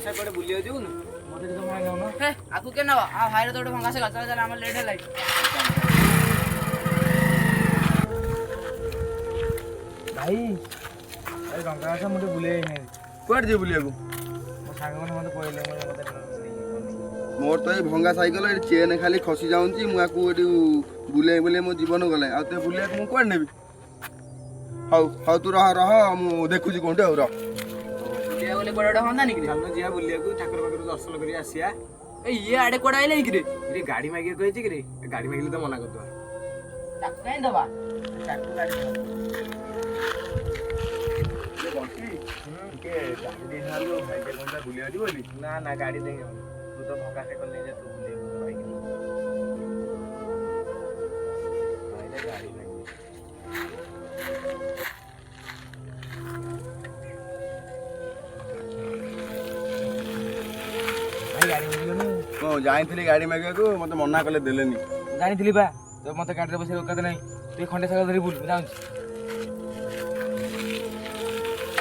ସାଙ୍ଗେ କୁଆଡ଼େ ବୁଲିବାକୁ ଯିବୁନୁ? ମୋତେ ଟିକେ ମାଗି ଯାଉନ। ହେ ଆକୁ କେ ନବା ଆ ଭାଇର ତ ଗୋଟେ ଭଙ୍ଗା ସାଇକେଲ ଚାଲ ଚାଲ ଆମର ଲେଟ୍ ହେଲାଣି। ଭାଇ ଆରେ ଟଙ୍କା ଆସ ମୁଁ ଟିକେ ବୁଲେଇ ନେବି। କୁଆଡ଼େ ଯିବୁ ବୁଲିବାକୁ? ମୋ ସାଙ୍ଗମାନେ ମୋତେ କହିଲେ ମୋତେ ମୋର ତ ଏଇ ଭଙ୍ଗା ସାଇକେଲ ଏଠି ଚେନ୍ ଖାଲି ଖସି ଯାଉଛି। ମୁଁ ଆକୁ ଏଠି ବୁଲେଇ ବୁଲେଇ ମୋ ଜୀବନ ଗଲାଣି। ଆଉ ତୁ ବୁଲେଇବାକୁ ମୁଁ କୁଆଡ଼େ ନେବି? ହଉ ହଉ ତୁ ରହ ରହ ମୁଁ ଦେଖୁଛି କୋଉଠି ଆଉ ରହ। ବୁଲିବାକୁ ଗଲେ କୁଆଡ଼େ ଗୋଟେ ହନ୍ତାନି କିରେ? ଚାଲୁନ ଯିବା ବୁଲିବାକୁ ଠାକୁର ପାଖରୁ ଦର୍ଶନ କରି ଆସିବା। ଏ ଇଏ ଆଡ଼େ କୁଆଡ଼େ ଆଇଲାନି କିରେ? ଏଠି ଗାଡ଼ି ମାଗିବାକୁ କହିଛି କିରେ? ଗାଡ଼ି ମାଗିଲେ ତ ମନା କରିଦେବା। ତାକୁ କାଇଁ ଦବା? ତାକୁ ଗାଡ଼ି ଦେବ। ଟିକେ ଗାଡ଼ି ଦେଇଥାନ୍ତୁ ଭାଇ କହୁଥିଲା ବୁଲିବାକୁ ଯିବ ବୋଲି। ନା ନା ଗାଡ଼ି ଦେଇ ହବନି। ତୁ ତ ଭଙ୍ଗା ସାଇକେଲ ନେଇଯା ତୁ ବୁଲେଇବୁ ବାଇକ୍। ଭାଇରେ ଗାଡ଼ି ମାଗିବ। ଭାଇ ଗାଡ଼ି ମିଳିଲନି। ହଁ ଯାଇଥିଲି ଗାଡ଼ି ମାଗିବାକୁ ମୋତେ ମନା କଲେ ଦେଲେନି। ଜାଣିଥିଲି ବା ତ ମୋତେ ଗାଡ଼ିରେ ବସିବା ଦରକାର ନାହିଁ। ତୁ ଖଣ୍ଡେ ସାଇକେଲ ଧରି ବୁଲ ମୁଁ ଯାଉଛି।